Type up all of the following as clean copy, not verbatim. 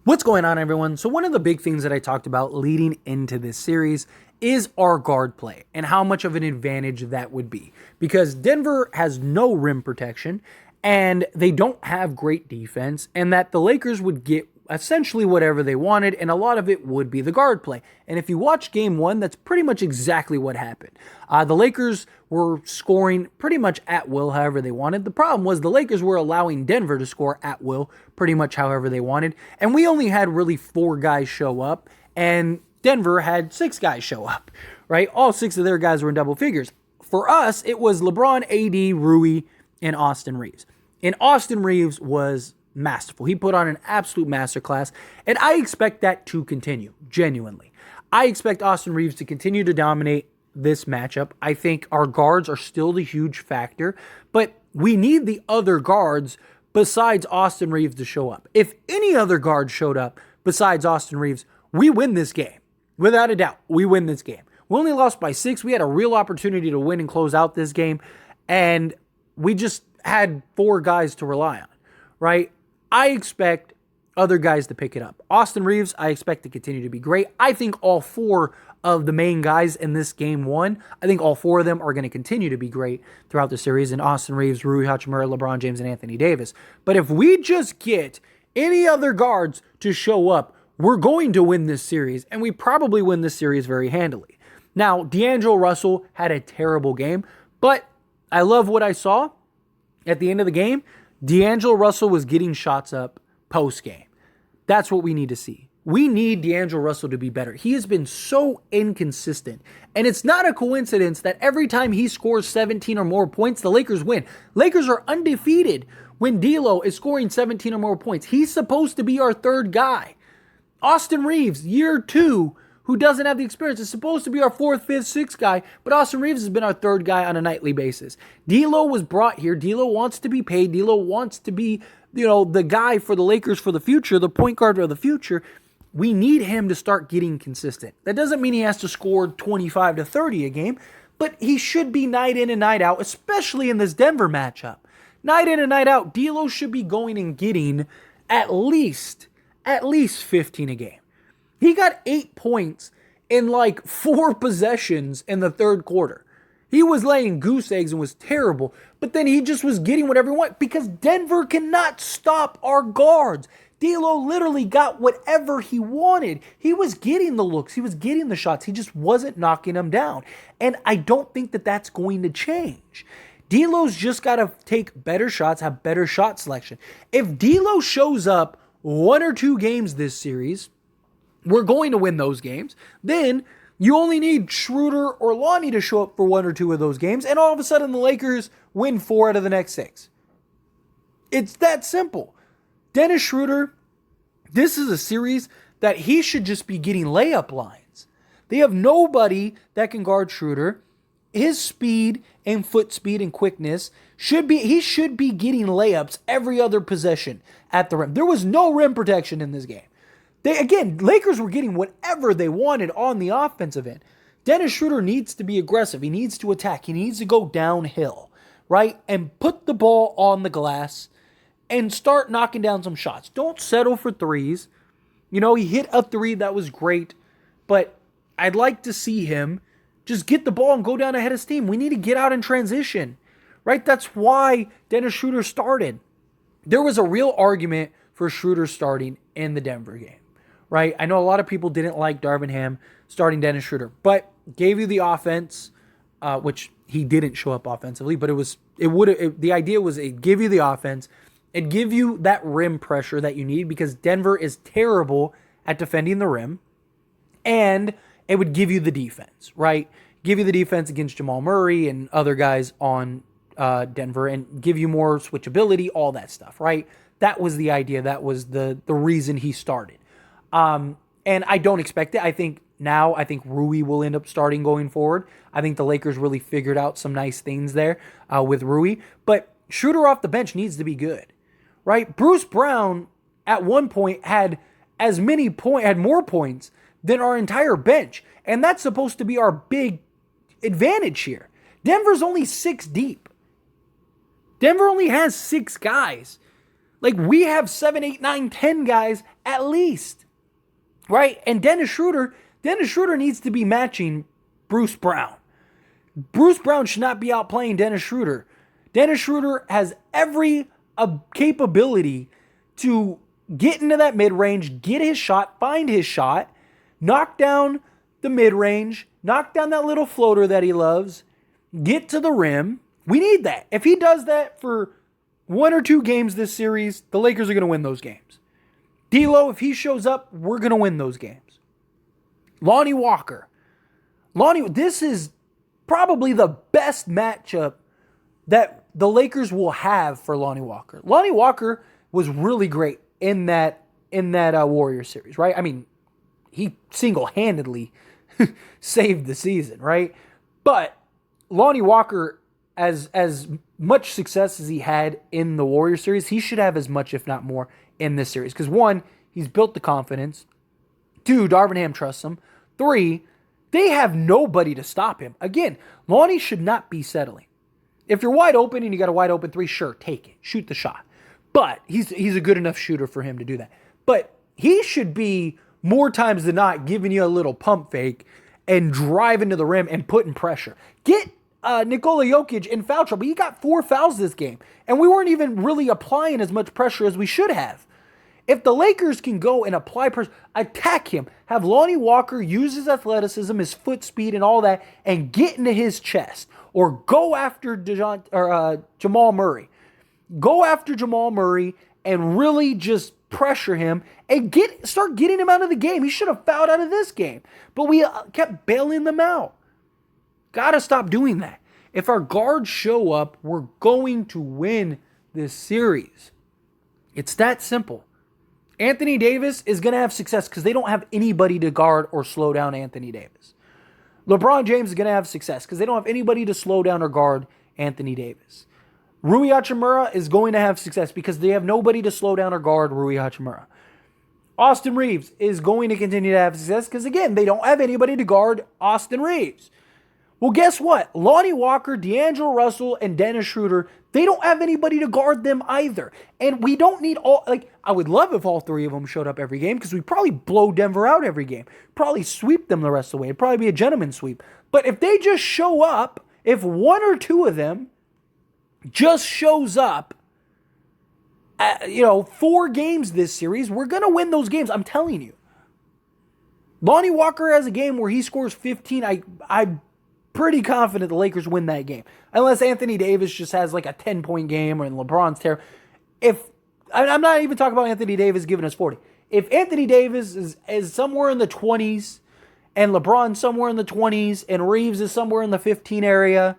What's going on, everyone? So one of the big things that I talked about leading into this series is our guard play and how much of an advantage that would be. Because Denver has no rim protection and they don't have great defense, and that the Lakers would get essentially whatever they wanted, and a lot of it would be the guard play. And if you watch game one, that's pretty much exactly what happened. The Lakers were scoring pretty much at will however they wanted. The problem was the Lakers were allowing Denver to score at will pretty much however they wanted, and we only had really 4 guys show up, and Denver had 6 guys show up, right? All 6 of their guys were in double figures. For us, it was LeBron, AD, Rui, and Austin Reaves. And Austin Reaves was masterful. He put on an absolute masterclass, and I expect that to continue, genuinely. I expect Austin Reaves to continue to dominate this matchup. I think our guards are still the huge factor, but we need the other guards besides Austin Reaves to show up. If any other guard showed up besides Austin Reaves, we win this game. Without a doubt, we win this game. We only lost by 6. We had a real opportunity to win and close out this game, and we just had 4 guys to rely on, right? I expect other guys to pick it up. Austin Reaves, I expect to continue to be great. I think all 4 of the main guys in this game one, I think all 4 of them are going to continue to be great throughout the series, in Austin Reaves, Rui Hachimura, LeBron James, and Anthony Davis. But if we just get any other guards to show up, we're going to win this series, and we probably win this series very handily. Now, D'Angelo Russell had a terrible game, but I love what I saw at the end of the game. D'Angelo Russell was getting shots up post-game. That's what we need to see. We need D'Angelo Russell to be better. He has been so inconsistent. And it's not a coincidence that every time he scores 17 or more points, the Lakers win. Lakers are undefeated when D'Lo is scoring 17 or more points. He's supposed to be our third guy. Austin Reaves, year 2, who doesn't have the experience, is supposed to be our 4th, 5th, 6th guy, but Austin Reaves has been our 3rd guy on a nightly basis. D'Lo was brought here. D'Lo wants to be paid. D'Lo wants to be, the guy for the Lakers for the future, the point guard of the future. We need him to start getting consistent. That doesn't mean he has to score 25 to 30 a game, but he should be night in and night out, especially in this Denver matchup. Night in and night out, D'Lo should be going and getting at least 15 a game. He got 8 points in like 4 possessions in the third quarter. He was laying goose eggs and was terrible, but then he just was getting whatever he wanted because Denver cannot stop our guards. D'Lo literally got whatever he wanted. He was getting the looks. He was getting the shots. He just wasn't knocking them down. And I don't think that that's going to change. D'Lo's just got to take better shots, have better shot selection. If D'Lo shows up 1 or 2 games this series, we're going to win those games. Then you only need Schroder or Lonnie to show up for 1 or 2 of those games, and all of a sudden the Lakers win 4 out of the next 6. It's that simple. Dennis Schroder, this is a series that he should just be getting layup lines. They have nobody that can guard Schroder. His speed and foot speed and quickness he should be getting layups every other possession at the rim. There was no rim protection in this game. Lakers were getting whatever they wanted on the offensive end. Dennis Schroder needs to be aggressive. He needs to attack. He needs to go downhill, right? And put the ball on the glass and start knocking down some shots. Don't settle for threes. He hit a 3 that was great, but I'd like to see him just get the ball and go down ahead of steam. We need to get out in transition, right? That's why Dennis Schroder started. There was a real argument for Schroder starting in the Denver game, right? I know a lot of people didn't like Darvin Ham starting Dennis Schroder, but gave you the offense, which he didn't show up offensively, but the idea was it'd give you the offense, it'd give you that rim pressure that you need because Denver is terrible at defending the rim, and it would give you the defense, right? Give you the defense against Jamal Murray and other guys on Denver, and give you more switchability, all that stuff, right? That was the idea. That was the reason he started. And I don't expect it. I think Rui will end up starting going forward. I think the Lakers really figured out some nice things there with Rui. But Schroder off the bench needs to be good, right? Bruce Brown at one point had more points than our entire bench. And that's supposed to be our big advantage here. Denver's only 6 deep. Denver only has 6 guys. Like, we have 7, 8, 9, 10 guys at least, right? And Dennis Schroder needs to be matching Bruce Brown. Bruce Brown should not be outplaying Dennis Schroder. Dennis Schroder has every capability to get into that mid-range, get his shot, find his shot, knock down the mid-range, knock down that little floater that he loves, get to the rim. We need that. If he does that for 1 or 2 games this series, the Lakers are going to win those games. D'Lo, if he shows up, we're going to win those games. Lonnie Walker. This is probably the best matchup that the Lakers will have for Lonnie Walker. Lonnie Walker was really great in that Warriors series, right? I mean, he single-handedly saved the season, right? But Lonnie Walker, as much success as he had in the Warriors series, he should have as much, if not more, in this series. Because 1, he's built the confidence. 2, Darvin Ham trusts him. 3, they have nobody to stop him. Again, Lonnie should not be settling. If you're wide open and you got a wide open 3, sure, take it. Shoot the shot. But he's a good enough shooter for him to do that. But he should be, more times than not, giving you a little pump fake and driving to the rim and putting pressure. Get Nikola Jokic in foul trouble. He got 4 fouls this game. And we weren't even really applying as much pressure as we should have. If the Lakers can go and apply pressure, attack him, have Lonnie Walker use his athleticism, his foot speed, and all that, and get into his chest, or go after Jamal Murray. Go after Jamal Murray and really just pressure him and start getting him out of the game. He should have fouled out of this game, but we kept bailing them out. Gotta stop doing that. If our guards show up, we're going to win this series. It's that simple. Anthony Davis is going to have success because they don't have anybody to guard or slow down Anthony Davis. LeBron James is going to have success because they don't have anybody to slow down or guard Anthony Davis. Rui Hachimura is going to have success because they have nobody to slow down or guard Rui Hachimura. Austin Reaves is going to continue to have success because, again, they don't have anybody to guard Austin Reaves. Well, guess what? Lonnie Walker, D'Angelo Russell, and Dennis Schroder, they don't have anybody to guard them either. And we don't need I would love if all 3 of them showed up every game because we'd probably blow Denver out every game. Probably sweep them the rest of the way. It'd probably be a gentleman's sweep. But if they just show up, if 1 or 2 of them just shows up, 4 games this series, we're going to win those games. I'm telling you. Lonnie Walker has a game where he scores 15. I'm pretty confident the Lakers win that game. Unless Anthony Davis just has like a 10-point game or LeBron's terrible. I'm not even talking about Anthony Davis giving us 40. If Anthony Davis is somewhere in the 20s and LeBron somewhere in the 20s and Reaves is somewhere in the 15 area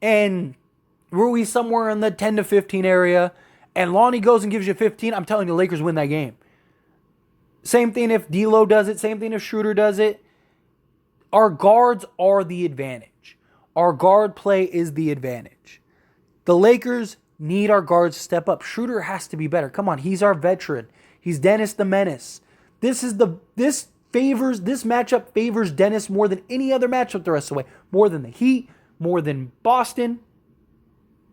and Rui somewhere in the 10 to 15 area and Lonnie goes and gives you 15, I'm telling you, the Lakers win that game. Same thing if D'Lo does it. Same thing if Schroeder does it. Our guards are the advantage. Our guard play is the advantage. The Lakers need our guards to step up. Schroeder has to be better. Come on, he's our veteran. He's Dennis the Menace. This matchup favors Dennis more than any other matchup the rest of the way. More than the Heat, more than Boston.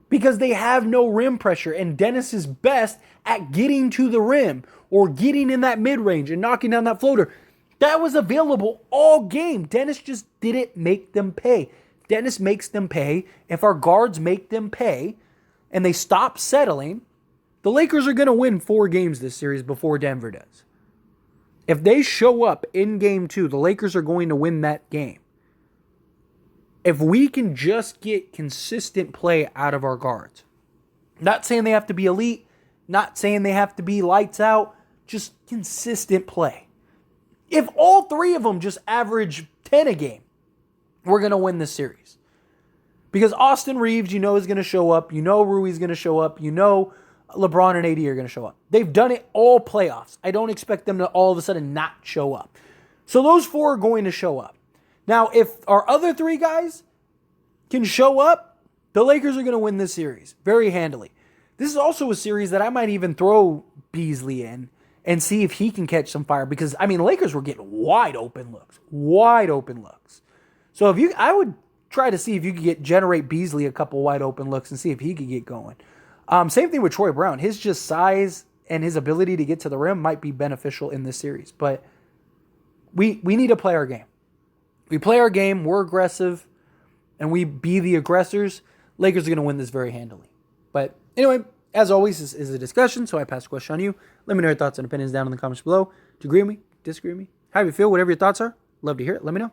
Because they have no rim pressure, and Dennis is best at getting to the rim or getting in that mid-range and knocking down that floater. That was available all game. Dennis just didn't make them pay. Dennis makes them pay. If our guards make them pay and they stop settling, the Lakers are going to win 4 games this series before Denver does. If they show up in game 2, the Lakers are going to win that game. If we can just get consistent play out of our guards. Not saying they have to be elite. Not saying they have to be lights out. Just consistent play. If all 3 of them just average 10 a game, we're going to win this series. Because Austin Reaves, is going to show up. Rui's going to show up. LeBron and AD are going to show up. They've done it all playoffs. I don't expect them to all of a sudden not show up. So those 4 are going to show up. Now, if our other 3 guys can show up, the Lakers are going to win this series very handily. This is also a series that I might even throw Beasley in and see if he can catch some fire. Because, the Lakers were getting wide open looks. Wide open looks. So I would try to see if you could generate Beasley a couple wide open looks and see if he could get going. Same thing with Troy Brown. His just size and his ability to get to the rim might be beneficial in this series. But we need to play our game. We play our game, we're aggressive, and we be the aggressors. Lakers are going to win this very handily. But anyway, as always, this is a discussion, so I pass the question on you. Let me know your thoughts and opinions down in the comments below. Do you agree with me? Disagree with me? How do you feel? Whatever your thoughts are, love to hear it. Let me know.